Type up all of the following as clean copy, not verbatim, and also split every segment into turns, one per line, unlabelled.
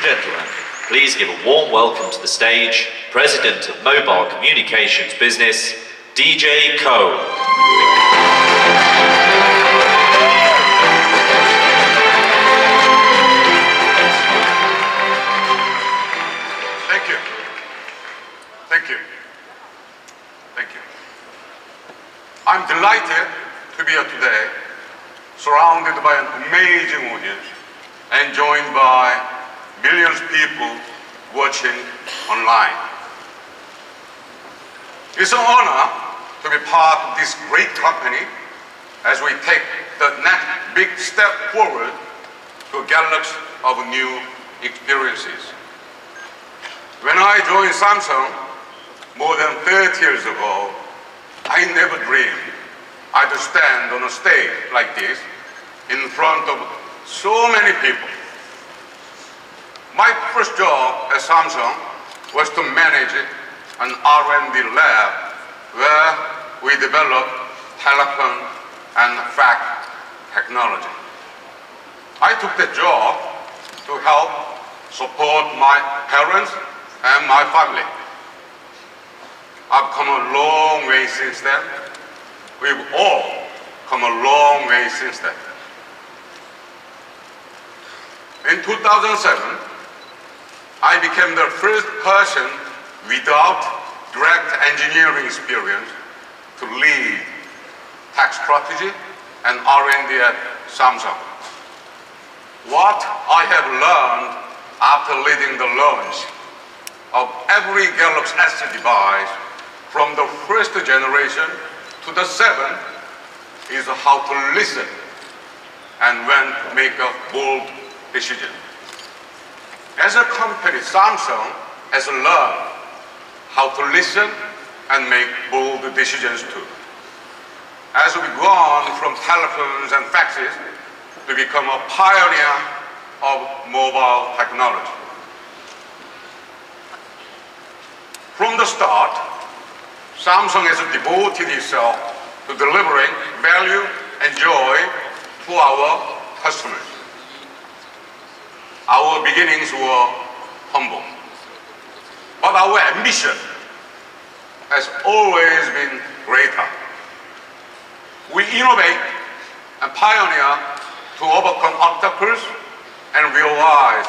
gentlemen, please give a warm welcome to the stage, President of Mobile Communications Business, DJ Ko.
Thank you. Thank you. Thank you. I'm delighted to be here today, surrounded by an amazing audience and joined by millions of people watching online. It's an honor to be part of this great company as we take the next big step forward to a galaxy of new experiences. When I joined Samsung more than 30 years ago, I never dreamed I'd stand on a stage like this in front of so many people. My first job at Samsung was to manage an R&D lab where we developed telephone and fax technology. I took the job to help support my parents and my family. I've come a long way since then. We've all come a long way since then. In 2007, I became the first person without direct engineering experience to lead tech strategy and R&D at Samsung. What I have learned after leading the launch of every Galaxy S device from the first generation to the 7th is how to listen and when to make a bold decision. As a company, Samsung has learned how to listen and make bold decisions too. As we've gone from telephones and faxes to become a pioneer of mobile technology. From the start, Samsung has devoted itself to delivering value and joy to our customers. Our beginnings were humble, but our ambition has always been greater. We innovate and pioneer to overcome obstacles and realize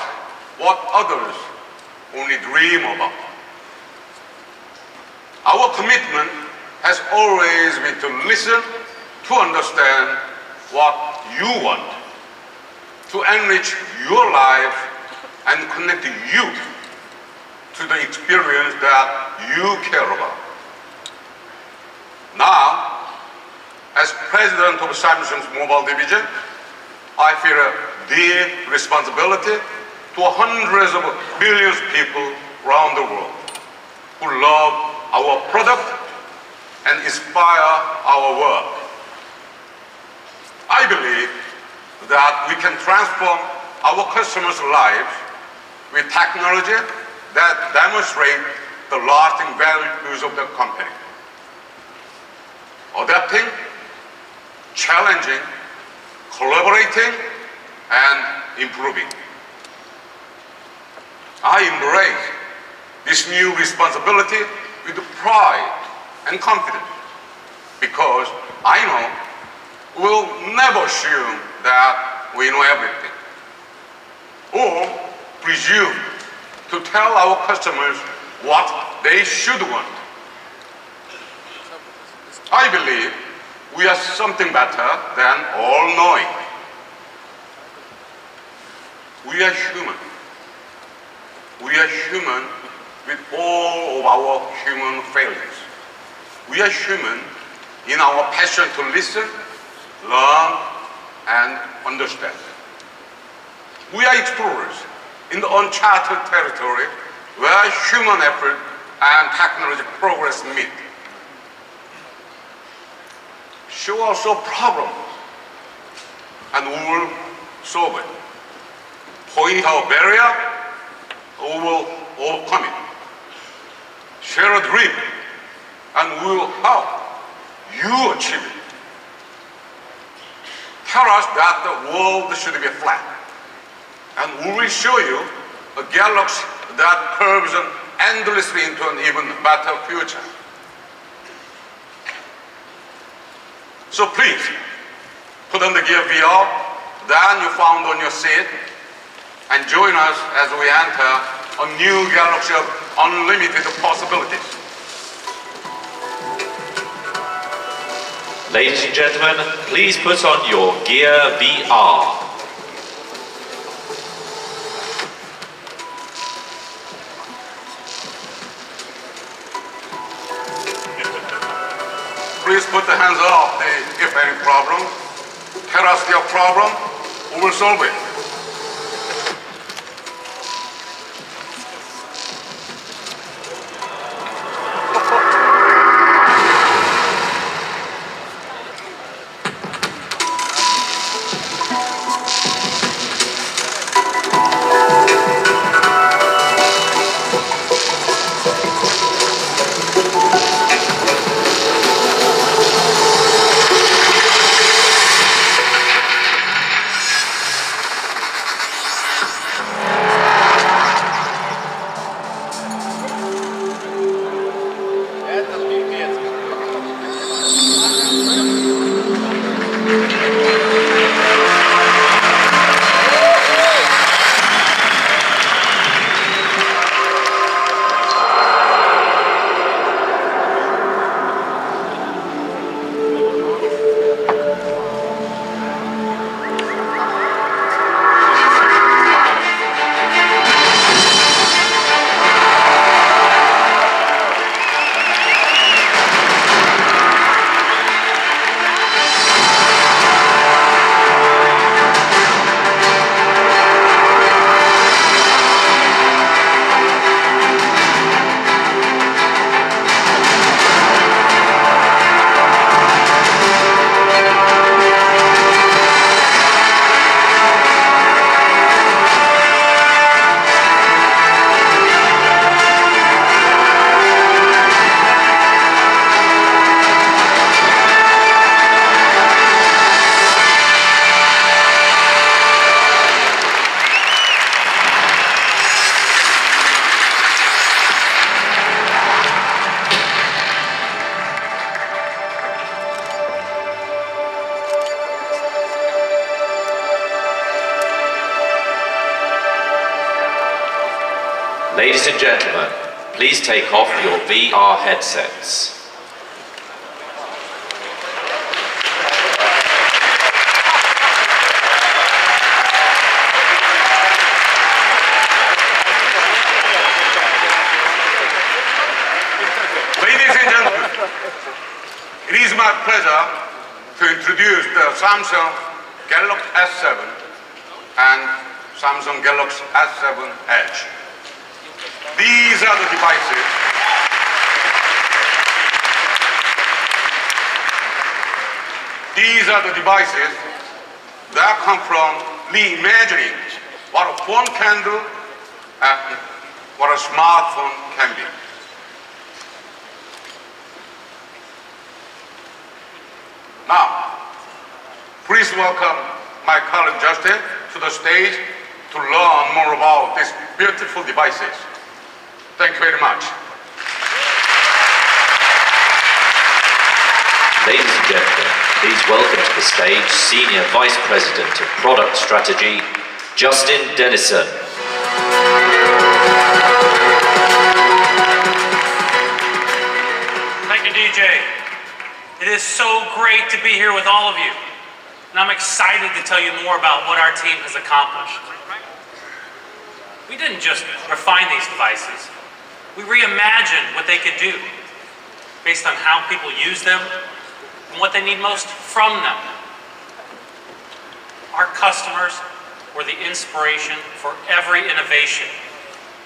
what others only dream about. Our commitment has always been to listen, to understand what you want, to enrich your life and connect you to the experience that you care about. Now, as president of Samsung's mobile division, I feel a deep responsibility to hundreds of millions of people around the world who love our product and inspire our work. I believe that we can transform our customers' lives with technology that demonstrate the lasting values of the company. Adapting, challenging, collaborating, and improving. I embrace this new responsibility with pride and confidence because I know we'll never assume that we know everything or presume to tell our customers what they should want. I believe we are something better than all-knowing. We are human. We are human with all of our human failings. We are human in our passion to listen, learn, and understand. We are explorers in the uncharted territory where human effort and technology progress meet. Show us a problem and we will solve it. Point out a barrier, we will overcome it. Share a dream and we will help you achieve it. Tell us that the world should be flat, and we will show you a galaxy that curves endlessly into an even better future. So please, put on the Gear VR that you found on your seat and join us as we enter a new galaxy of unlimited possibilities.
Ladies and gentlemen, please put on your Gear VR.
Please put the hands up if any problem. Tell us your problem, we will solve it.
Ladies and gentlemen, please take off your VR headsets.
Ladies and gentlemen, it is my pleasure to introduce the Samsung Galaxy S7 and Samsung Galaxy S7 Edge. These are the devices that come from reimagining what a phone can do and what a smartphone can be. Now, please welcome my colleague Justin to the stage to learn more about these beautiful devices. Thank you very much.
Ladies and gentlemen, please welcome to the stage Senior Vice President of Product Strategy, Justin Dennison.
Thank you, DJ. It is so great to be here with all of you. And I'm excited to tell you more about what our team has accomplished. We didn't just refine these devices. We reimagined what they could do based on how people use them and what they need most from them. Our customers were the inspiration for every innovation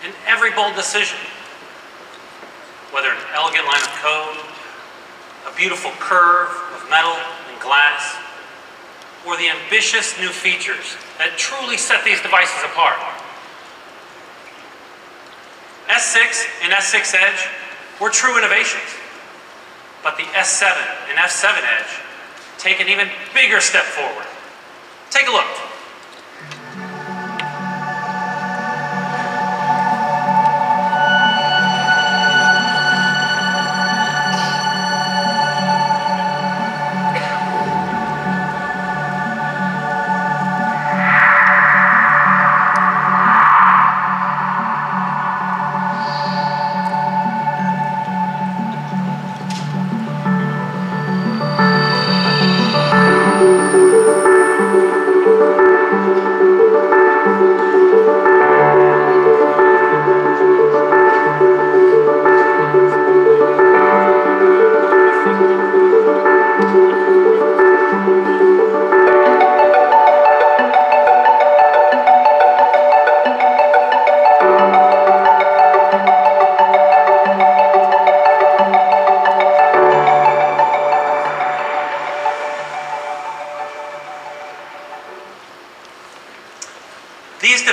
and every bold decision. Whether an elegant line of code, a beautiful curve of metal and glass, or the ambitious new features that truly set these devices apart. S6 and S6 Edge were true innovations, but the S7 and F7 Edge take an even bigger step forward. Take a look.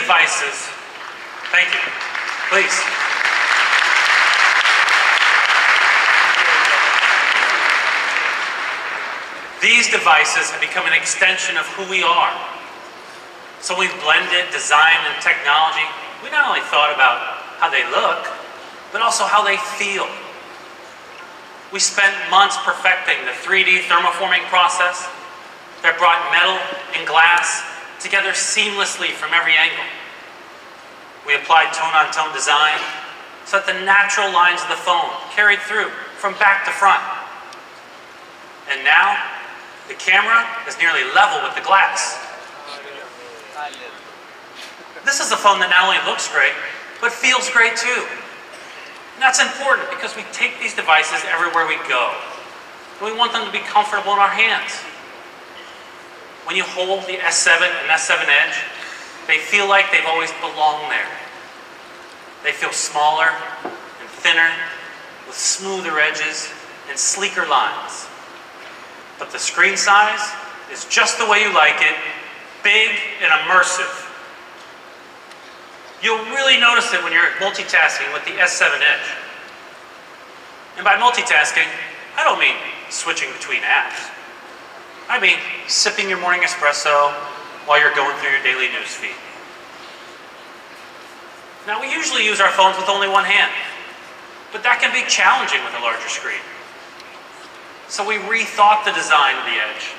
devices, thank you, please. These devices have become an extension of who we are. So we've blended design and technology. We not only thought about how they look, but also how they feel. We spent months perfecting the 3D thermoforming process that brought metal and glass together seamlessly from every angle. We applied tone-on-tone design so that the natural lines of the phone carried through from back to front. And now, the camera is nearly level with the glass. This is a phone that not only looks great, but feels great too. And that's important because we take these devices everywhere we go. And we want them to be comfortable in our hands. When you hold the S7 and S7 Edge, they feel like they've always belonged there. They feel smaller and thinner, with smoother edges and sleeker lines. But the screen size is just the way you like it, big and immersive. You'll really notice it when you're multitasking with the S7 Edge. And by multitasking, I don't mean switching between apps. I mean sipping your morning espresso while you're going through your daily news feed. Now, we usually use our phones with only one hand, but that can be challenging with a larger screen. So we rethought the design of the Edge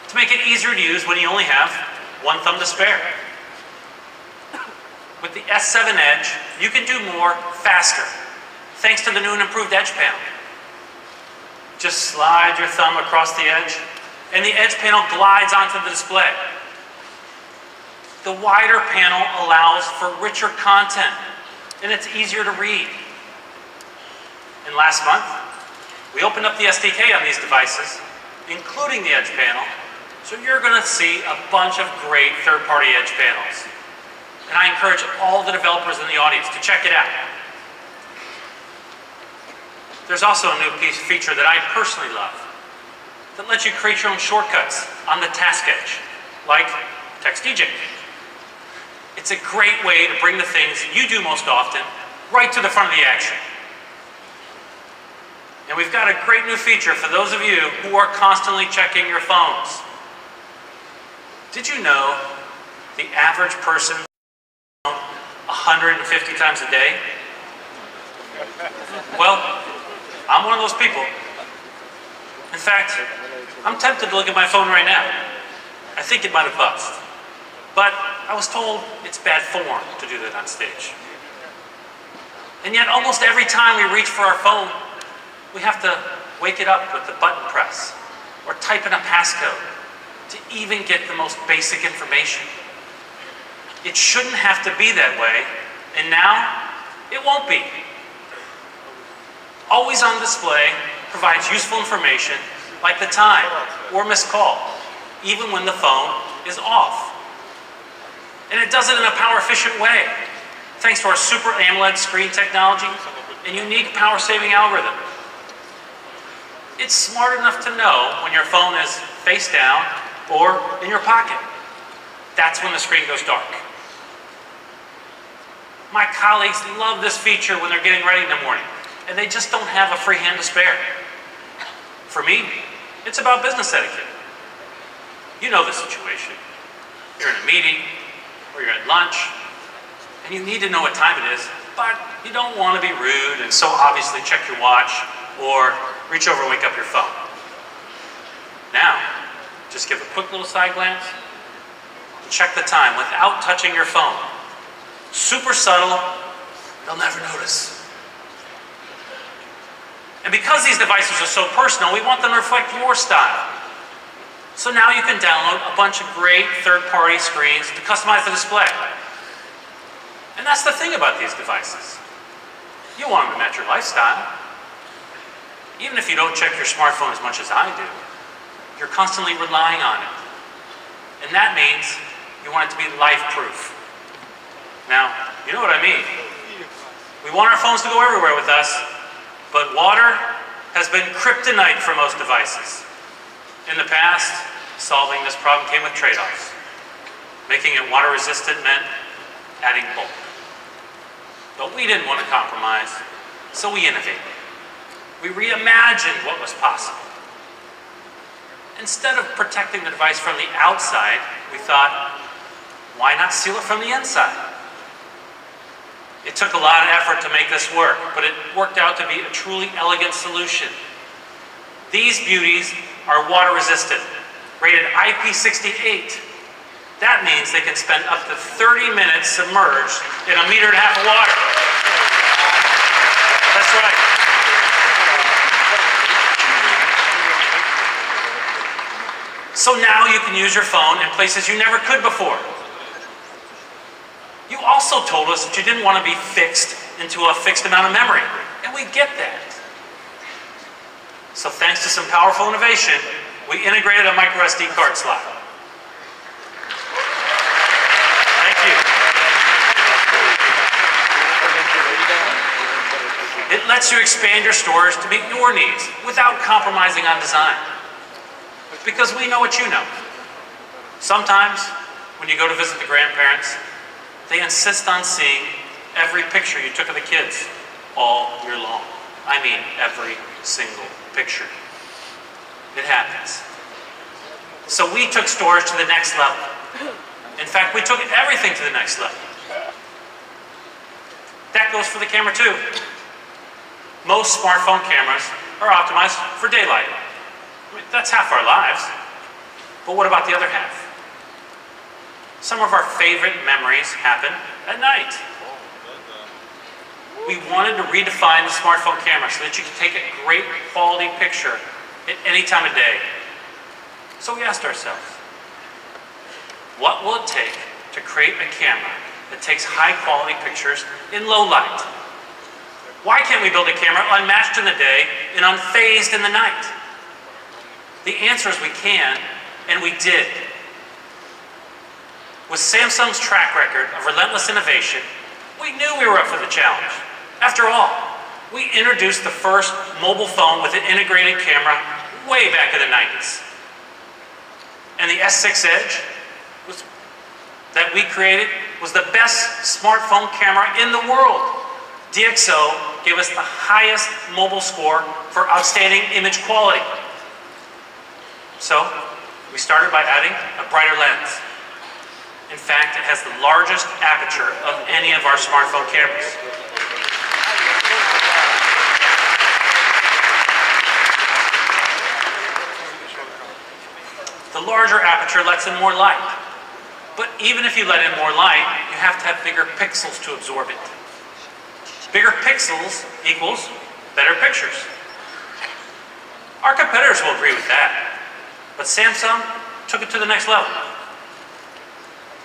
to make it easier to use when you only have one thumb to spare. With the S7 Edge, you can do more faster, thanks to the new and improved Edge panel. Just slide your thumb across the edge, and the Edge panel glides onto the display. The wider panel allows for richer content, and it's easier to read. And last month, we opened up the SDK on these devices, including the Edge panel, so you're going to see a bunch of great third-party Edge panels. And I encourage all the developers in the audience to check it out. There's also a new feature that I personally love that lets you create your own shortcuts on the task edge, like Text DJ. It's a great way to bring the things you do most often right to the front of the action. And we've got a great new feature for those of you who are constantly checking your phones. Did you know the average person 150 times a day? Well, I'm one of those people. In fact, I'm tempted to look at my phone right now. I think it might have buzzed. But I was told it's bad form to do that on stage. And yet almost every time we reach for our phone, we have to wake it up with the button press or type in a passcode to even get the most basic information. It shouldn't have to be that way, and now it won't be. Always on display provides useful information like the time or missed call, even when the phone is off. And it does it in a power-efficient way, thanks to our Super AMOLED screen technology and unique power-saving algorithm. It's smart enough to know when your phone is face down or in your pocket. That's when the screen goes dark. My colleagues love this feature when they're getting ready in the morning, and they just don't have a free hand to spare. For me, it's about business etiquette. You know the situation. You're in a meeting, or you're at lunch, and you need to know what time it is, but you don't want to be rude and so obviously check your watch or reach over and wake up your phone. Now, just give a quick little side glance and check the time without touching your phone. Super subtle, they'll never notice. And because these devices are so personal, we want them to reflect your style. So now you can download a bunch of great third-party screens to customize the display. And that's the thing about these devices. You want them to match your lifestyle. Even if you don't check your smartphone as much as I do, you're constantly relying on it. And that means you want it to be life-proof. Now, you know what I mean. We want our phones to go everywhere with us, but water has been kryptonite for most devices. In the past, solving this problem came with trade-offs. Making it water-resistant meant adding bulk. But we didn't want to compromise, so we innovated. We reimagined what was possible. Instead of protecting the device from the outside, we thought, why not seal it from the inside? It took a lot of effort to make this work, but it worked out to be a truly elegant solution. These beauties are water resistant, rated IP68. That means they can spend up to 30 minutes submerged in 1.5 meters of water. That's right. So now you can use your phone in places you never could before. You also told us that you didn't want to be fixed into a fixed amount of memory, and we get that. So thanks to some powerful innovation, we integrated a micro SD card slot. Thank you. It lets you expand your storage to meet your needs without compromising on design. Because we know what you know. Sometimes, when you go to visit the grandparents, they insist on seeing every picture you took of the kids all year long. I mean, every single picture. It happens. So we took storage to the next level. In fact, we took everything to the next level. That goes for the camera too. Most smartphone cameras are optimized for daylight. I mean, that's half our lives. But what about the other half? Some of our favorite memories happen at night. We wanted to redefine the smartphone camera so that you can take a great quality picture at any time of day. So we asked ourselves, what will it take to create a camera that takes high quality pictures in low light? Why can't we build a camera unmatched in the day and unfazed in the night? The answer is we can, and we did. With Samsung's track record of relentless innovation, we knew we were up for the challenge. After all, we introduced the first mobile phone with an integrated camera way back in the 90s. And the S6 Edge that we created was the best smartphone camera in the world. DxO gave us the highest mobile score for outstanding image quality. So, we started by adding a brighter lens. In fact, it has the largest aperture of any of our smartphone cameras. The larger aperture lets in more light. But even if you let in more light, you have to have bigger pixels to absorb it. Bigger pixels equals better pictures. Our competitors will agree with that. But Samsung took it to the next level.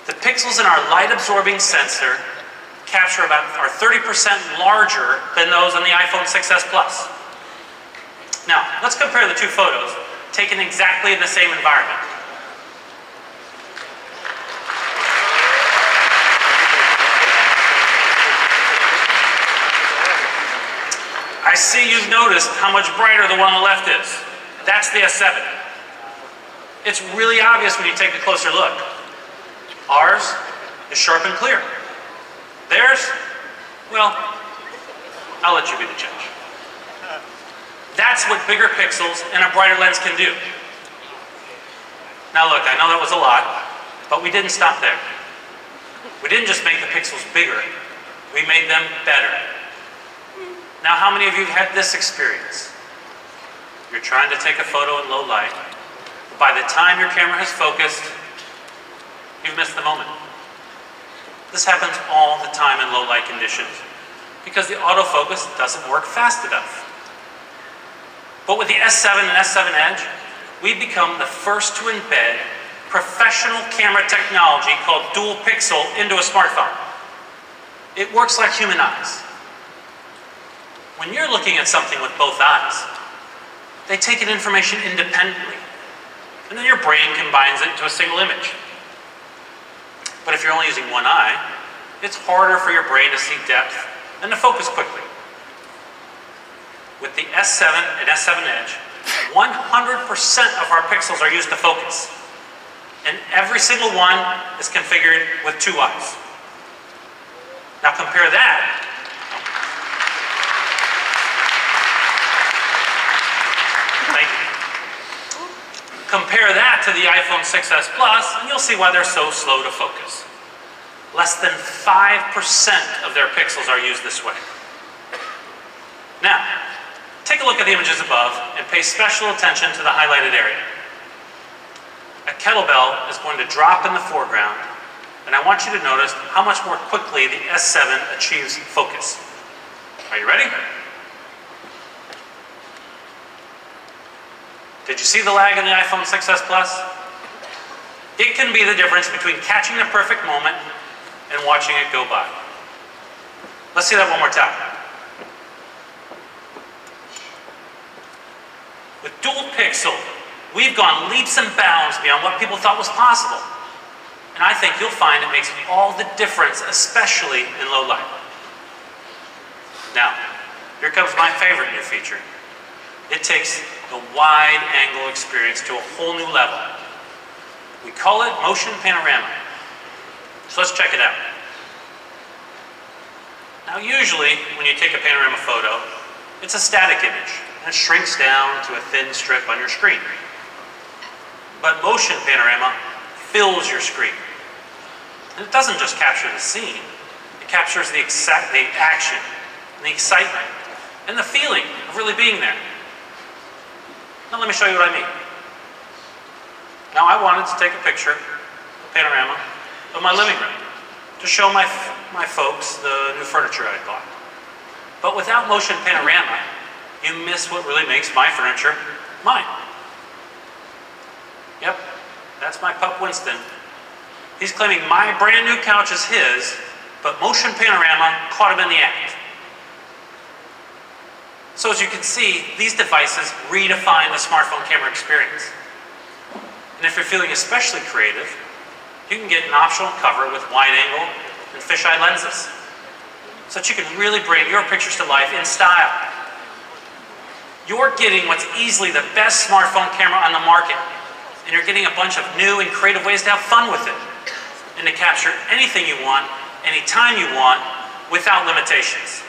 The pixels in our light-absorbing sensor capture about 30% larger than those on the iPhone 6s Plus. Now, let's compare the two photos taken exactly in the same environment. I see you've noticed how much brighter the one on the left is. That's the S7. It's really obvious when you take a closer look. Ours is sharp and clear. Theirs, well, I'll let you be the judge. That's what bigger pixels and a brighter lens can do. Now look, I know that was a lot, but we didn't stop there. We didn't just make the pixels bigger, we made them better. Now, how many of you have had this experience? You're trying to take a photo in low light, but by the time your camera has focused, you've missed the moment. This happens all the time in low light conditions because the autofocus doesn't work fast enough. But with the S7 and S7 Edge, we've become the first to embed professional camera technology called dual pixel into a smartphone. It works like human eyes. When you're looking at something with both eyes, they take in information independently, and then your brain combines it into a single image. But if you're only using one eye, it's harder for your brain to see depth and to focus quickly. With the S7 and S7 Edge, 100% of our pixels are used to focus, and every single one is configured with two eyes. Now compare that Compare that to the iPhone 6s Plus, and you'll see why they're so slow to focus. Less than 5% of their pixels are used this way. Now, take a look at the images above and pay special attention to the highlighted area. A kettlebell is going to drop in the foreground, and I want you to notice how much more quickly the S7 achieves focus. Are you ready? Did you see the lag in the iPhone 6s Plus? It can be the difference between catching the perfect moment and watching it go by. Let's see that one more time. With dual pixel, we've gone leaps and bounds beyond what people thought was possible. And I think you'll find it makes all the difference, especially in low light. Now, here comes my favorite new feature. It takes the wide-angle experience to a whole new level. We call it motion panorama. So let's check it out. Now usually, when you take a panorama photo, it's a static image, and it shrinks down to a thin strip on your screen. But motion panorama fills your screen. And it doesn't just capture the scene, it captures the action, and the excitement, and the feeling of really being there. Now let me show you what I mean. Now I wanted to take a picture, a panorama, of my living room to show my folks the new furniture I bought. But without motion panorama, you miss what really makes my furniture mine. Yep, that's my pup Winston. He's claiming my brand new couch is his, but motion panorama caught him in the act. So as you can see, these devices redefine the smartphone camera experience. And if you're feeling especially creative, you can get an optional cover with wide angle and fisheye lenses, so that you can really bring your pictures to life in style. You're getting what's easily the best smartphone camera on the market, and you're getting a bunch of new and creative ways to have fun with it, and to capture anything you want, anytime you want, without limitations.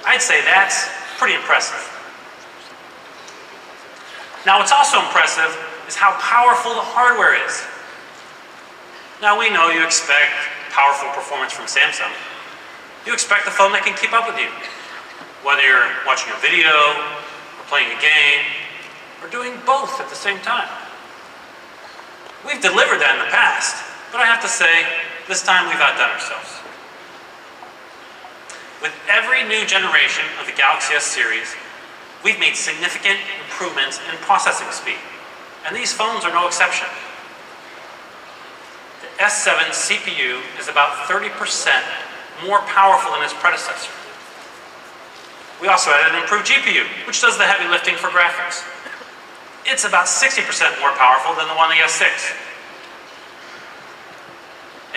I'd say that's pretty impressive. Now what's also impressive is how powerful the hardware is. Now we know you expect powerful performance from Samsung. You expect a phone that can keep up with you. Whether you're watching a video, or playing a game, or doing both at the same time. We've delivered that in the past, but I have to say, this time we've outdone ourselves. With every new generation of the Galaxy S series, we've made significant improvements in processing speed, and these phones are no exception. The S7 CPU is about 30% more powerful than its predecessor. We also added an improved GPU, which does the heavy lifting for graphics. It's about 60% more powerful than the one on the S6.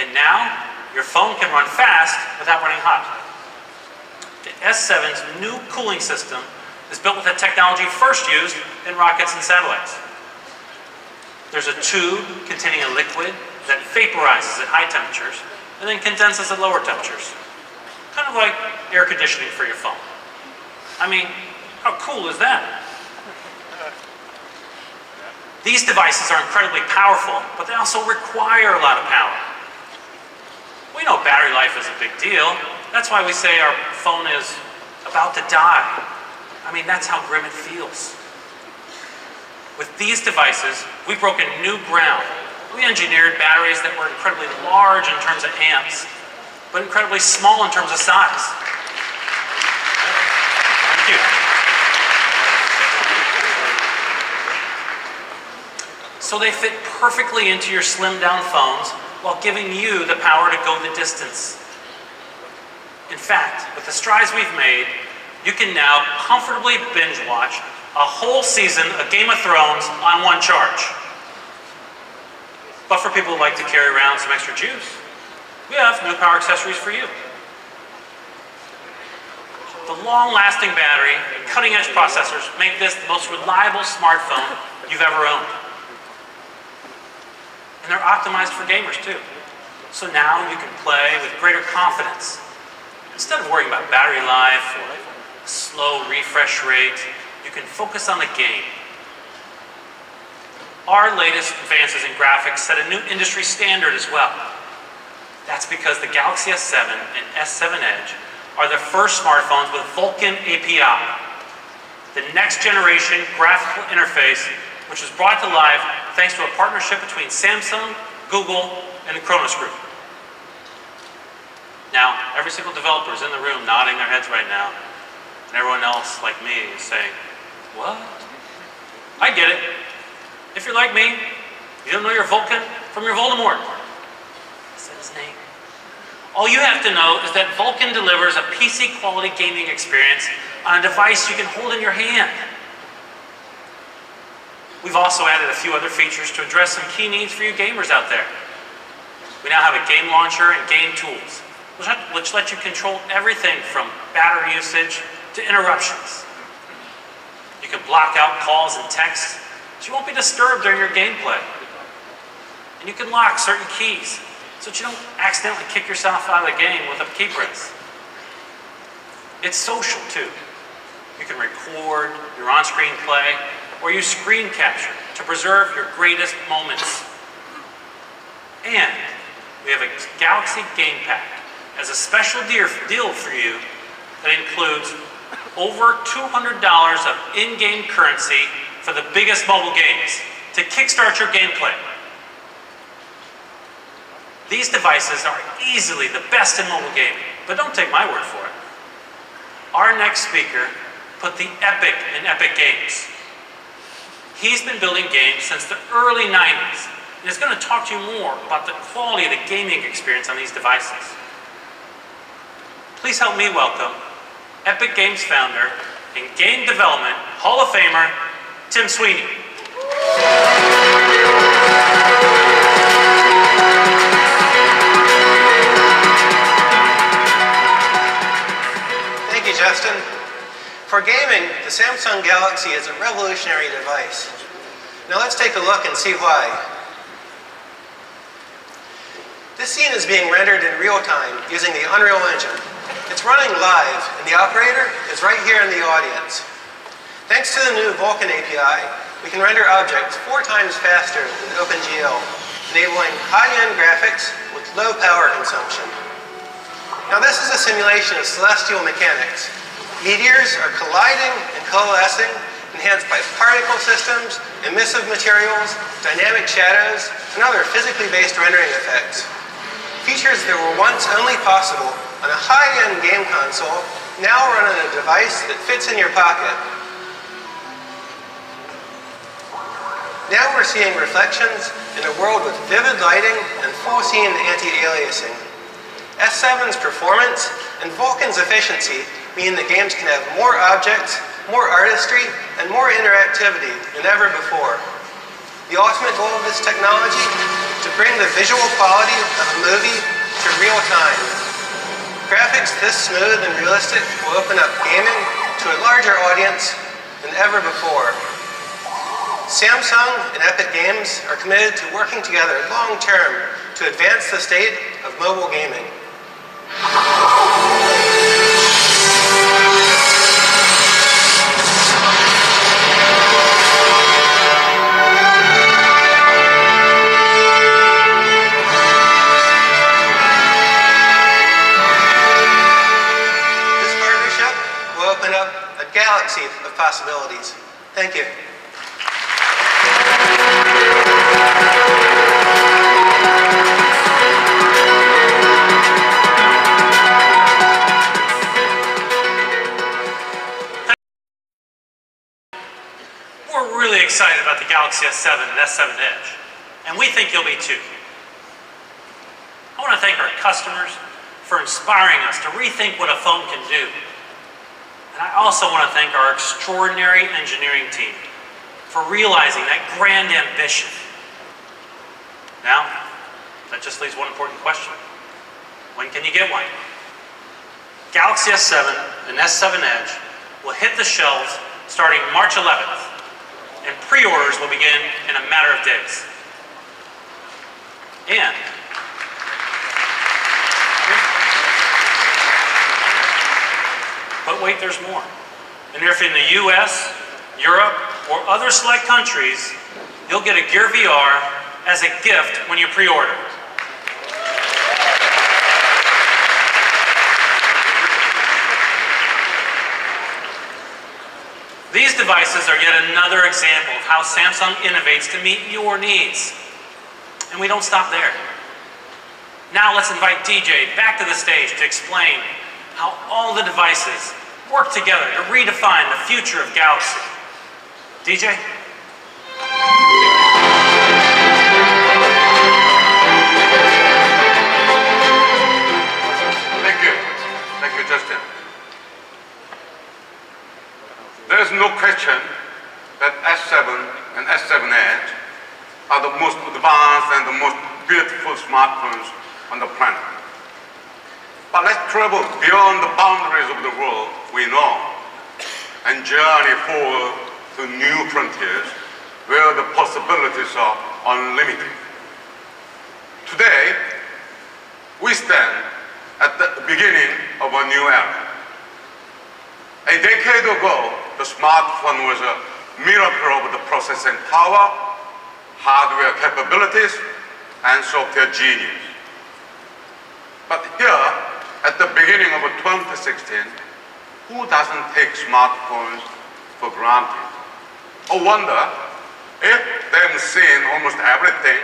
And now, your phone can run fast without running hot. The S7's new cooling system is built with a technology first used in rockets and satellites. There's a tube containing a liquid that vaporizes at high temperatures and then condenses at lower temperatures. Kind of like air conditioning for your phone. I mean, how cool is that? These devices are incredibly powerful, but they also require a lot of power. We know battery life is a big deal. That's why we say our phone is about to die. I mean, that's how grim it feels. With these devices, we've broken new ground. We engineered batteries that were incredibly large in terms of amps, but incredibly small in terms of size. Thank you. So they fit perfectly into your slimmed down phones while giving you the power to go the distance. In fact, with the strides we've made, you can now comfortably binge watch a whole season of Game of Thrones on one charge. But for people who like to carry around some extra juice, we have new power accessories for you. The long-lasting battery and cutting-edge processors make this the most reliable smartphone you've ever owned. And they're optimized for gamers too. So now you can play with greater confidence Instead of worrying about battery life or slow refresh rate, you can focus on the game. Our latest advances in graphics set a new industry standard as well. That's because the Galaxy S7 and S7 Edge are the first smartphones with Vulkan API, the next generation graphical interface which was brought to life thanks to a partnership between Samsung, Google, and the Kronos Group. Now, every single developer is in the room nodding their heads right now, and everyone else, like me, is saying, what? I get it. If you're like me, you don't know your Vulkan from your Voldemort. I said his name. All you have to know is that Vulkan delivers a PC-quality gaming experience on a device you can hold in your hand. We've also added a few other features to address some key needs for you gamers out there. We now have a game launcher and game tools, which let you control everything from battery usage to interruptions. You can block out calls and texts so you won't be disturbed during your gameplay. And you can lock certain keys so that you don't accidentally kick yourself out of the game with a key press. It's social too. You can record your on-screen play or use screen capture to preserve your greatest moments. And we have a Galaxy Game Pack as a special deal for you that includes over $200 of in-game currency for the biggest mobile games to kickstart your gameplay. These devices are easily the best in mobile gaming, but don't take my word for it. Our next speaker put the epic in epic games. He's been building games since the early 90s and is going to talk to you more about the quality of the gaming experience on these devices. Please help me welcome Epic Games founder and game development Hall of Famer, Tim Sweeney.
Thank you, Justin. For gaming, the Samsung Galaxy is a revolutionary device. Now let's take a look and see why. This scene is being rendered in real time using the Unreal Engine. It's running live, and the operator is right here in the audience. Thanks to the new Vulkan API, we can render objects 4 times faster than OpenGL, enabling high-end graphics with low power consumption. Now this is a simulation of celestial mechanics. Meteors are colliding and coalescing, enhanced by particle systems, emissive materials, dynamic shadows, and other physically based rendering effects. Features that were once only possible on a high-end game console now run on a device that fits in your pocket. Now we're seeing reflections in a world with vivid lighting and full-scene anti-aliasing. S7's performance and Vulkan's efficiency mean that games can have more objects, more artistry, and more interactivity than ever before. The ultimate goal of this technology is to bring the visual quality of a movie to real time. Graphics this smooth and realistic will open up gaming to a larger audience than ever before. Samsung and Epic Games are committed to working together long-term to advance the state of mobile gaming. Galaxy of possibilities. Thank you.
We're really excited about the Galaxy S7 and S7 Edge, and we think you'll be too. I want to thank our customers for inspiring us to rethink what a phone can do. And I also want to thank our extraordinary engineering team for realizing that grand ambition. Now, that just leaves one important question. When can you get one? Galaxy S7 and S7 Edge will hit the shelves starting March 11th, and pre-orders will begin in a matter of days. And but wait, there's more. And if in the US, Europe, or other select countries, you'll get a Gear VR as a gift when you pre-order. These devices are yet another example of how Samsung innovates to meet your needs. And we don't stop there. Now let's invite DJ back to the stage to explain how all the devices work together to redefine the future of Galaxy. DJ?
Thank you. Thank you, Justin. There's no question that S7 and S7 Edge are the most advanced and the most beautiful smartphones on the planet. But let's travel beyond the boundaries of the world we know and journey forward to new frontiers where the possibilities are unlimited. Today, we stand at the beginning of a new era. A decade ago, the smartphone was a miracle of the processing power, hardware capabilities, and software genius. But here, at the beginning of 2016, who doesn't take smartphones for granted? I wonder if they've seen almost everything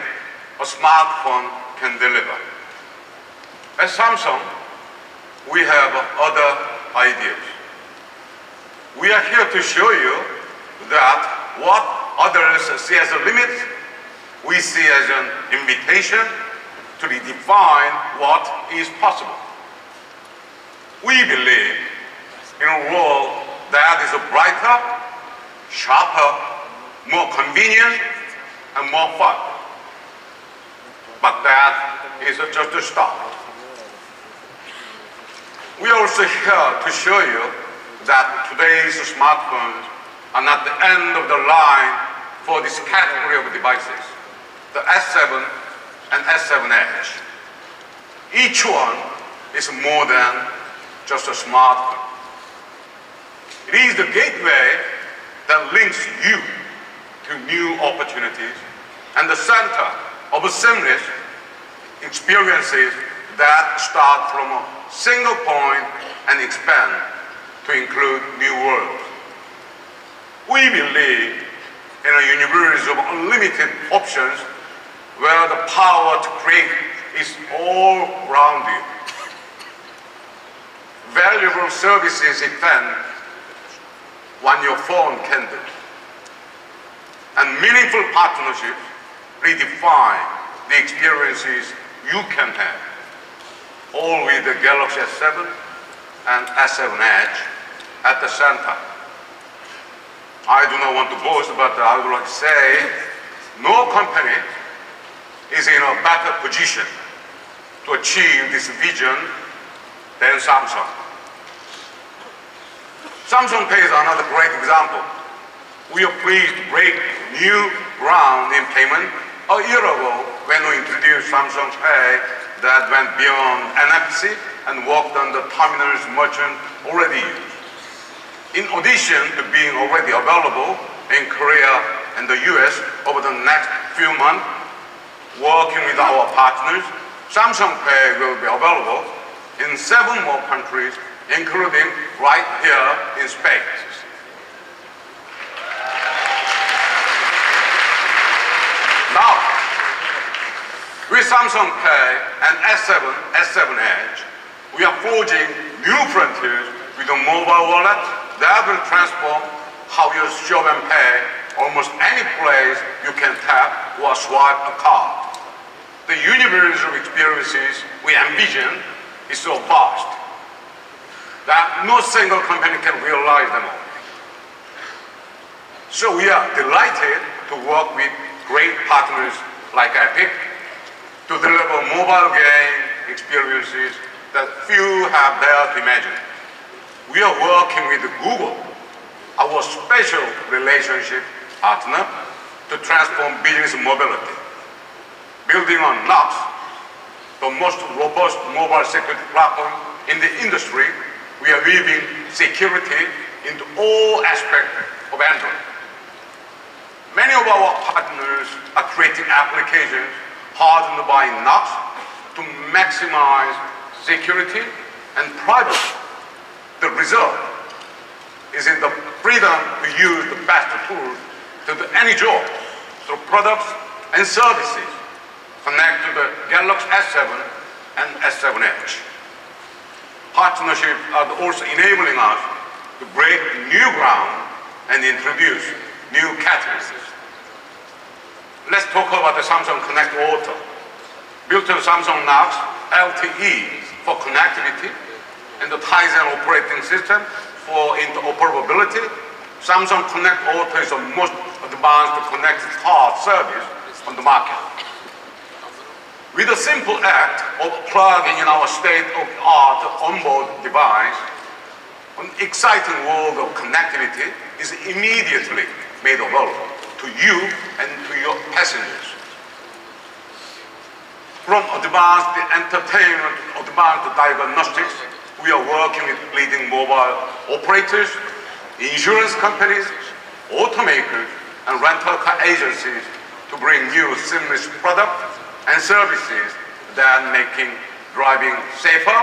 a smartphone can deliver. At Samsung, we have other ideas. We are here to show you that what others see as a limit, we see as an invitation to redefine what is possible. We believe in a world that is brighter, sharper, more convenient, and more fun. But that is just a start. We are also here to show you that today's smartphones are not the end of the line for this category of devices, the S7 and S7 Edge. Each one is more than just a smartphone. It is the gateway that links you to new opportunities and the center of seamless experiences that start from a single point and expand to include new worlds. We believe in a universe of unlimited options where the power to create is all around you. Valuable services extend what your phone can do. And meaningful partnerships redefine the experiences you can have, all with the Galaxy S7 and S7 Edge at the center. I do not want to boast, but I would like to say no company is in a better position to achieve this vision than Samsung. Samsung Pay is another great example. We are pleased to break new ground in payment a year ago when we introduced Samsung Pay that went beyond NFC and worked on the terminals merchant already used. In addition to being already available in Korea and the US over the next few months, working with our partners, Samsung Pay will be available in 7 more countries, including right here in Spain. Now, with Samsung Pay and S7 Edge, we are forging new frontiers with a mobile wallet that will transform how you shop and pay almost any place you can tap or swipe a card. The universe of experiences we envision is so vast that no single company can realize them all. So we are delighted to work with great partners like Epic to deliver mobile game experiences that few have dared to imagine. We are working with Google, our special relationship partner, to transform business mobility. Building on Knox, the most robust mobile security platform in the industry, we are weaving security into all aspects of Android. Many of our partners are creating applications hardened by Knox to maximize security and privacy. The result is in the freedom to use the best tools to do any job through products and services connect to the Galaxy S7 and S7 Edge. Partnerships are also enabling us to break new ground and introduce new categories. Let's talk about the Samsung Connect Auto. Built on Samsung Knox LTE for connectivity and the Tizen operating system for interoperability, Samsung Connect Auto is the most advanced connected car service on the market. With a simple act of plugging in our state-of-the-art onboard device, an exciting world of connectivity is immediately made available to you and to your passengers. From advanced entertainment to advanced diagnostics, we are working with leading mobile operators, insurance companies, automakers, and rental car agencies to bring new seamless products and services that are making driving safer,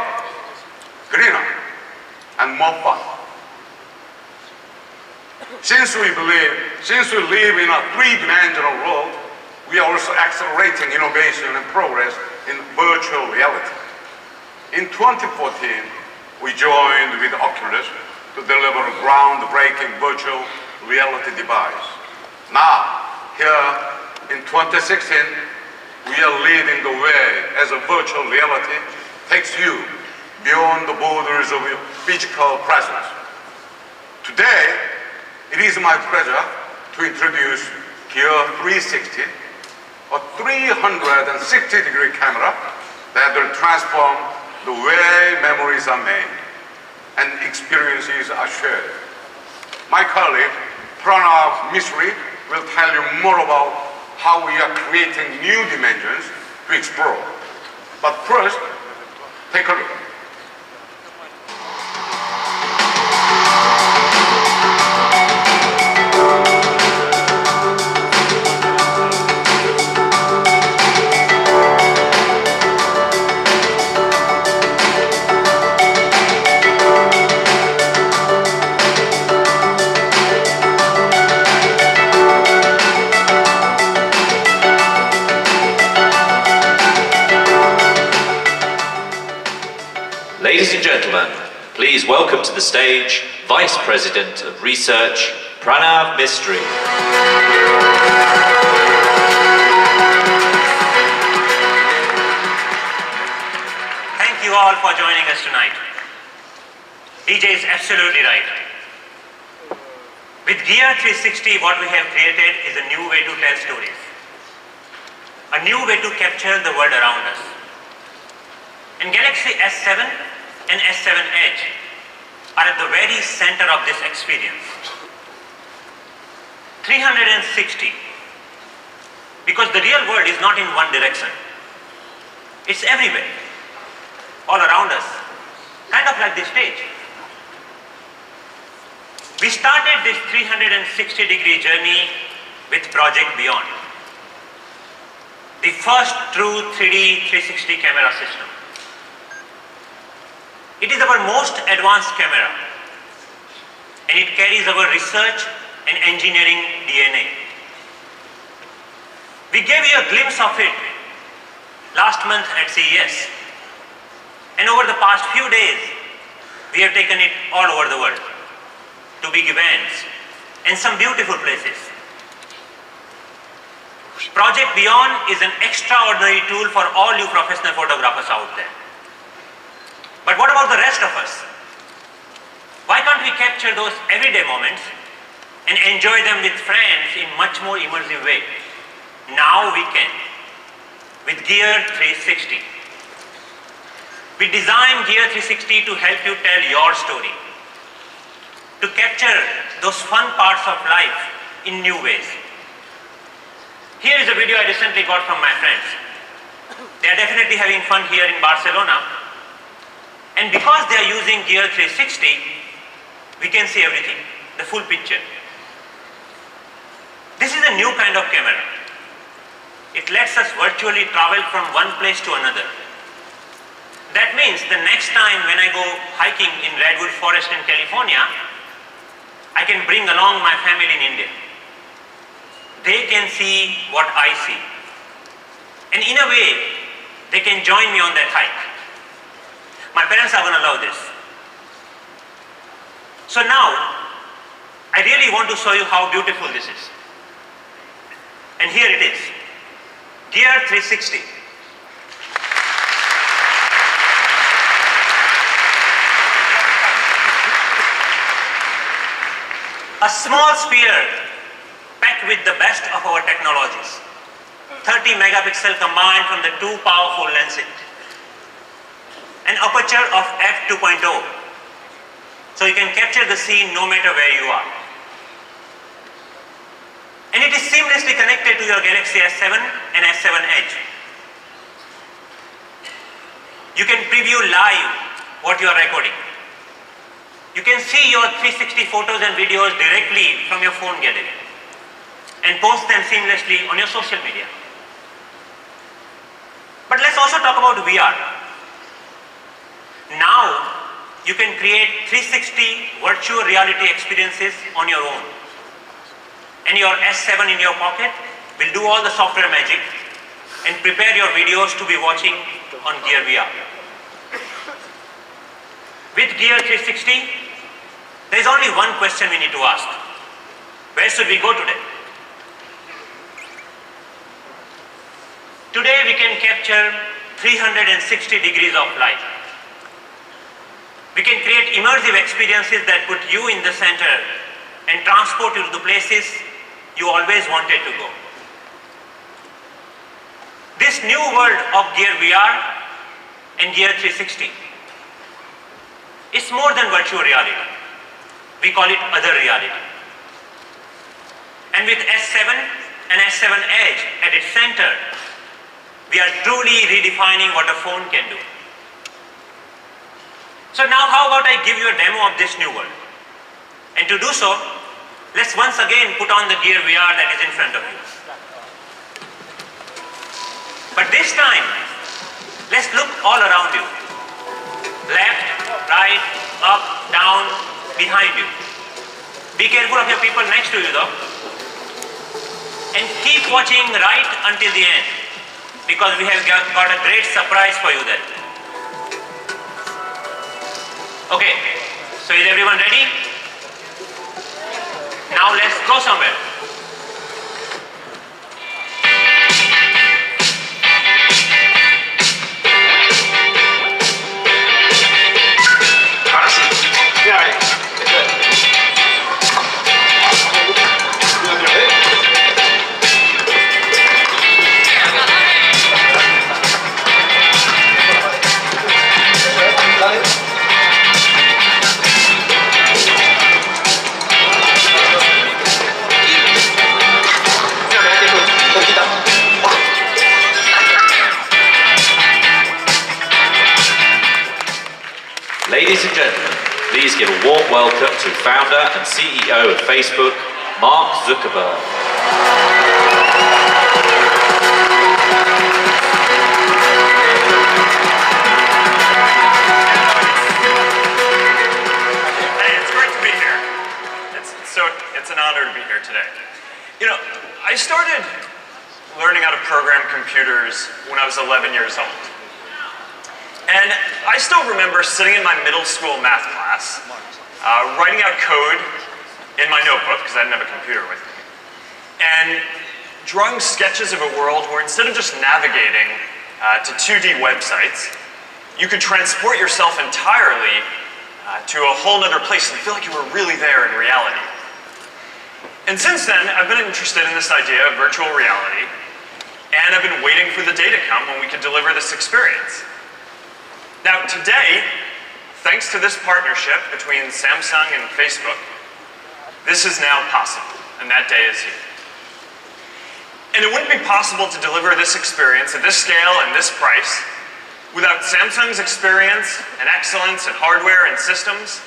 greener, and more fun. Since we live in a three-dimensional world, we are also accelerating innovation and progress in virtual reality. In 2014, we joined with Oculus to deliver a groundbreaking virtual reality device. Now, here in 2016, we are leading the way as a virtual reality takes you beyond the borders of your physical presence. Today, it is my pleasure to introduce Gear 360, a 360-degree camera that will transform the way memories are made and experiences are shared. My colleague, Pranav Misri, will tell you more about how we are creating new dimensions to explore. But first, take a look.
Ladies and gentlemen, please welcome to the stage Vice President of Research, Pranav Mistry.
Thank you all for joining us tonight. DJ is absolutely right. With Gear 360, what we have created is a new way to tell stories. A new way to capture the world around us. And Galaxy S7 and S7 Edge are at the very center of this experience. 360, because the real world is not in one direction. It's everywhere, all around us, kind of like this stage. We started this 360-degree journey with Project Beyond, the first true 3D 360 camera system. It is our most advanced camera, and it carries our research and engineering DNA. We gave you a glimpse of it last month at CES, and over the past few days, we have taken it all over the world to big events and some beautiful places. Project Beyond is an extraordinary tool for all you professional photographers out there. But what about the rest of us? Why can't we capture those everyday moments and enjoy them with friends in much more immersive way? Now we can, with Gear 360. We designed Gear 360 to help you tell your story, to capture those fun parts of life in new ways. Here is a video I recently got from my friends. They are definitely having fun here in Barcelona. And because they are using Gear 360, We can see everything, the full picture. This is a new kind of camera. It lets us virtually travel from one place to another. That means the next time when I go hiking in Redwood Forest in California, I can bring along my family in India. They can see what I see. And in a way, they can join me on that hike. My parents are going to love this. So now, I really want to show you how beautiful this is. And here it is, Gear 360. A small sphere packed with the best of our technologies. 30 megapixel combined from the two powerful lenses. An aperture of f2.0. So you can capture the scene no matter where you are. And it is seamlessly connected to your Galaxy S7 and S7 Edge. You can preview live what you are recording. You can see your 360 photos and videos directly from your phone gallery and post them seamlessly on your social media. But let's also talk about VR. Now, you can create 360 virtual reality experiences on your own. And your S7 in your pocket will do all the software magic and prepare your videos to be watching on Gear VR. With Gear 360, there is only one question we need to ask. Where should we go today? Today we can capture 360 degrees of light. We can create immersive experiences that put you in the center and transport you to the places you always wanted to go. This new world of Gear VR and Gear 360 is more than virtual reality. We call it other reality. And with S7 and S7 Edge at its center, we are truly redefining what a phone can do. So now how about I give you a demo of this new world? And to do so, let's once again put on the Gear VR that is in front of you. But this time, let's look all around you. Left, right, up, down, behind you. Be careful of your people next to you though. And keep watching right until the end, because we have got a great surprise for you there. Okay, so is everyone ready? Now let's go somewhere.
Ladies and gentlemen, please give a warm welcome to founder and CEO of Facebook, Mark Zuckerberg.
Hey, it's great to be here. It's an honor to be here today. You know, I started learning how to program computers when I was 11 years old. And I still remember sitting in my middle school math class, writing out code in my notebook, because I didn't have a computer with me, and drawing sketches of a world where instead of just navigating to 2D websites, you could transport yourself entirely to a whole other place and feel like you were really there in reality. And since then, I've been interested in this idea of virtual reality, and I've been waiting for the day to come when we could deliver this experience. Now today, thanks to this partnership between Samsung and Facebook, this is now possible, and that day is here. And it wouldn't be possible to deliver this experience at this scale and this price without Samsung's experience and excellence in hardware and systems,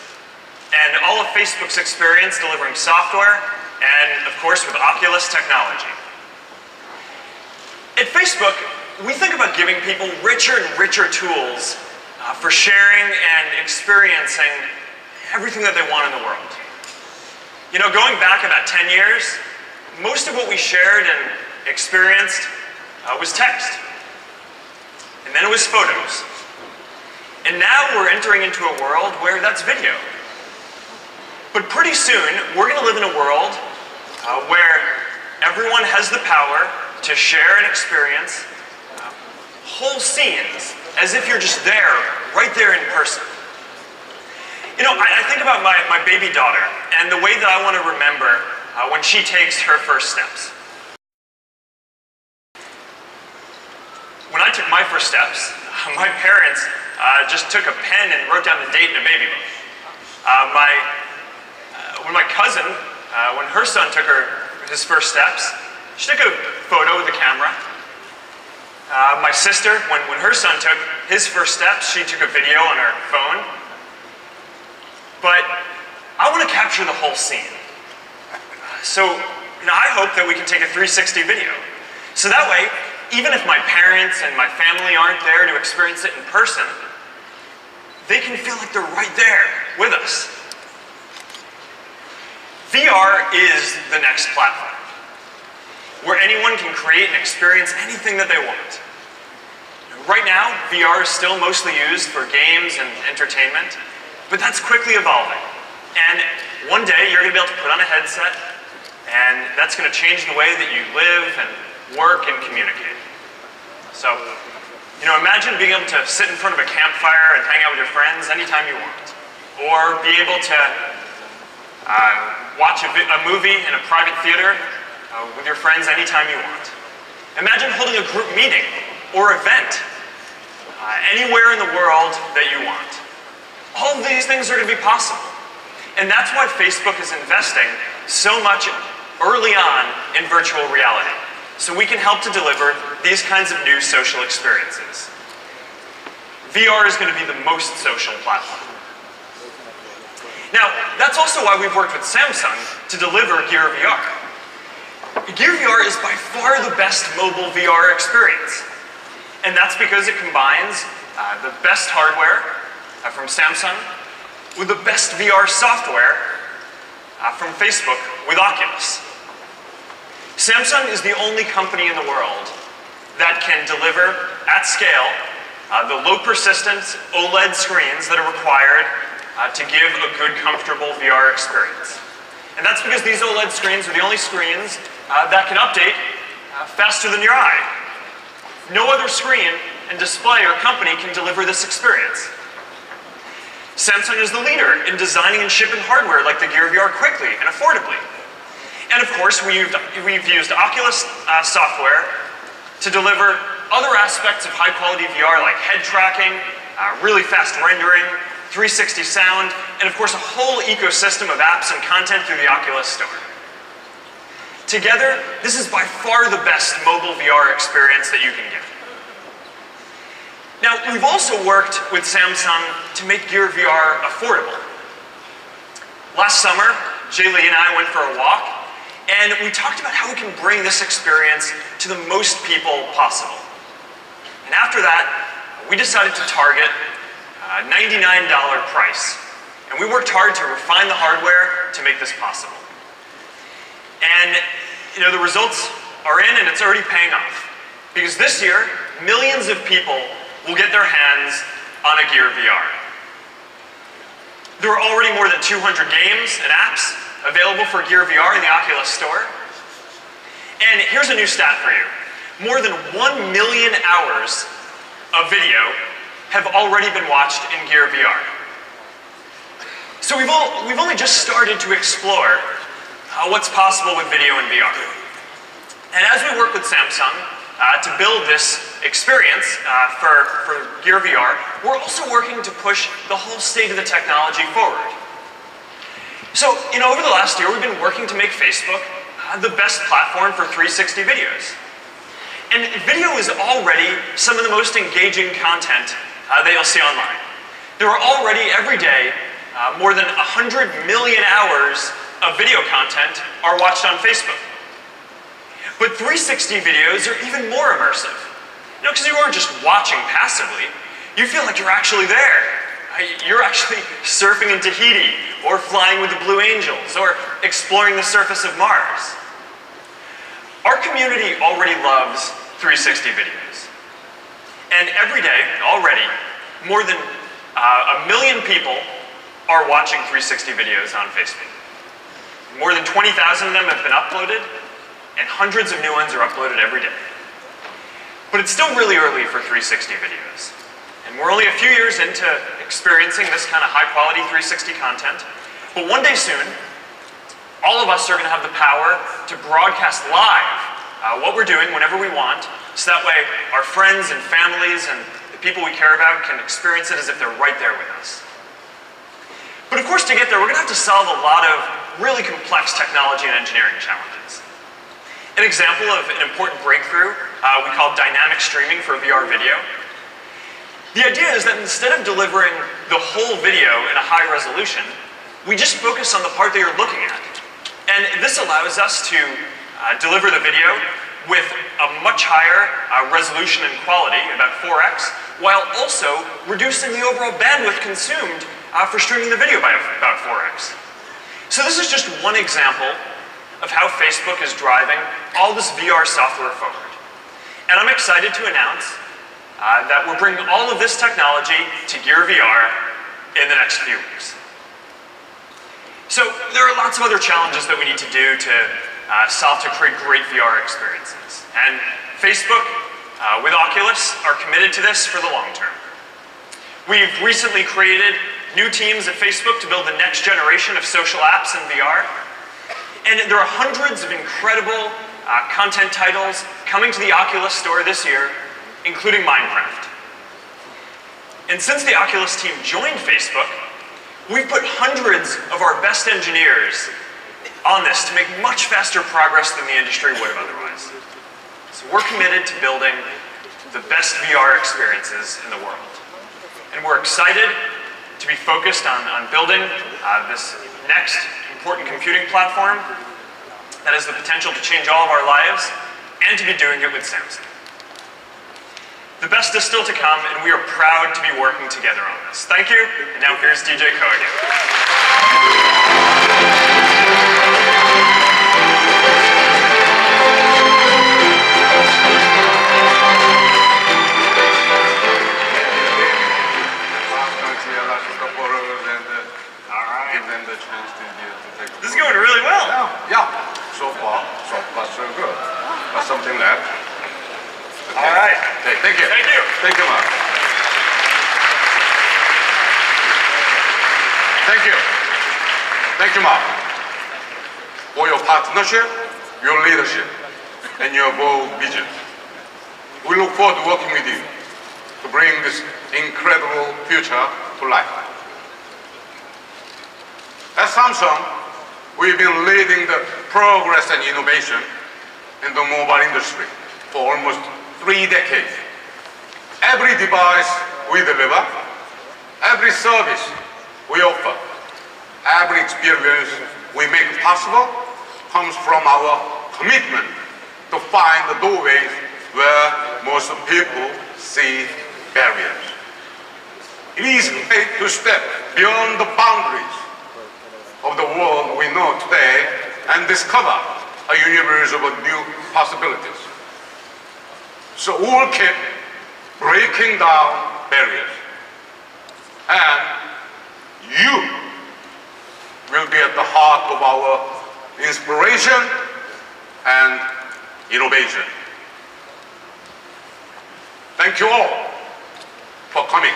and all of Facebook's experience delivering software, and of course with Oculus technology. At Facebook, we think about giving people richer and richer tools for sharing and experiencing everything that they want in the world. You know, going back about 10 years, most of what we shared and experienced was text. And then it was photos. And now we're entering into a world where that's video. But pretty soon, we're going to live in a world where everyone has the power to share and experience whole scenes as if you're just there, right there in person. You know, I think about my baby daughter and the way that I want to remember when she takes her first steps. When I took my first steps, my parents just took a pen and wrote down the date in a baby book. When my cousin, when her son took his first steps, she took a photo with the camera. My sister, when her son took his first steps, she took a video on her phone. But I want to capture the whole scene. So, you know, I hope that we can take a 360 video. So that way, even if my parents and my family aren't there to experience it in person, they can feel like they're right there with us. VR is the next platform, where anyone can create and experience anything that they want. Right now, VR is still mostly used for games and entertainment, but that's quickly evolving. And one day, you're going to be able to put on a headset, and that's going to change the way that you live and work and communicate. So, you know, imagine being able to sit in front of a campfire and hang out with your friends anytime you want, or be able to watch a movie in a private theater with your friends anytime you want. Imagine holding a group meeting or event anywhere in the world that you want. All of these things are going to be possible. And that's why Facebook is investing so much early on in virtual reality, so we can help to deliver these kinds of new social experiences. VR is going to be the most social platform. Now, that's also why we've worked with Samsung to deliver Gear VR. Gear VR is by far the best mobile VR experience. And that's because it combines the best hardware from Samsung with the best VR software from Facebook with Oculus. Samsung is the only company in the world that can deliver at scale the low persistence OLED screens that are required to give a good, comfortable VR experience. And that's because these OLED screens are the only screens that can update faster than your eye. No other screen and display or company can deliver this experience. Samsung is the leader in designing and shipping hardware like the Gear VR quickly and affordably. And of course, we've used Oculus software to deliver other aspects of high-quality VR like head tracking, really fast rendering, 360 sound, and of course a whole ecosystem of apps and content through the Oculus Store. Together, this is by far the best mobile VR experience that you can get. Now, we've also worked with Samsung to make Gear VR affordable. Last summer, Jay Lee and I went for a walk, and we talked about how we can bring this experience to the most people possible. And after that, we decided to target a $99 price. And we worked hard to refine the hardware to make this possible. And, you know, the results are in and it's already paying off. Because this year, millions of people will get their hands on a Gear VR. There are already more than 200 games and apps available for Gear VR in the Oculus Store. And here's a new stat for you. More than 1 million hours of video have already been watched in Gear VR. So we've only just started to explore what's possible with video and VR. And as we work with Samsung to build this experience for Gear VR, we're also working to push the whole state of the technology forward. So, you know, over the last year, we've been working to make Facebook the best platform for 360 videos. And video is already some of the most engaging content that you'll see online. There are already, every day, more than 100 million hours of video content are watched on Facebook. But 360 videos are even more immersive. You know, because you aren't just watching passively, you feel like you're actually there. You're actually surfing in Tahiti, or flying with the Blue Angels, or exploring the surface of Mars. Our community already loves 360 videos. And every day, already, more than 1 million people are watching 360 videos on Facebook. More than 20,000 of them have been uploaded, and hundreds of new ones are uploaded every day. But it's still really early for 360 videos. And we're only a few years into experiencing this kind of high-quality 360 content. But one day soon, all of us are going to have the power to broadcast live what we're doing whenever we want, so that way our friends and families and the people we care about can experience it as if they're right there with us. But of course, to get there, we're going to have to solve a lot of really complex technology and engineering challenges. An example of an important breakthrough we call dynamic streaming for VR video. The idea is that instead of delivering the whole video in a high resolution, we just focus on the part that you're looking at. And this allows us to deliver the video with a much higher resolution and quality, about 4x, while also reducing the overall bandwidth consumed for streaming the video by about 4x. So this is just one example of how Facebook is driving all this VR software forward. And I'm excited to announce that we're bringing all of this technology to Gear VR in the next few weeks. So there are lots of other challenges that we need to do to solve to create great VR experiences. And Facebook, with Oculus, are committed to this for the long term. We've recently created new teams at Facebook to build the next generation of social apps in VR. And there are hundreds of incredible content titles coming to the Oculus store this year, including Minecraft. And since the Oculus team joined Facebook, we've put hundreds of our best engineers on this to make much faster progress than the industry would have otherwise. So we're committed to building the best VR experiences in the world. And we're excited to be focused on building this next important computing platform that has the potential to change all of our lives, and to be doing it with Samsung. The best is still to come, and we are proud to be working together on this. Thank you, and now here's DJ Ko again.
Give them the chance to take a
This is going really well.
Yeah. So far, so good. But something left. Okay.
All right.
Okay, thank you.
Thank you.
Thank you, Mark. Thank you. Thank you, Mark, for your partnership, your leadership, and your bold vision. We look forward to working with you to bring this incredible future to life. At Samsung, we've been leading the progress and innovation in the mobile industry for almost 3 decades. Every device we deliver, every service we offer, every experience we make possible comes from our commitment to find the doorways where most people see barriers. It is great to step beyond the boundaries of the world we know today and discover a universe of new possibilities. So we'll keep breaking down barriers, and you will be at the heart of our inspiration and innovation. Thank you all for coming.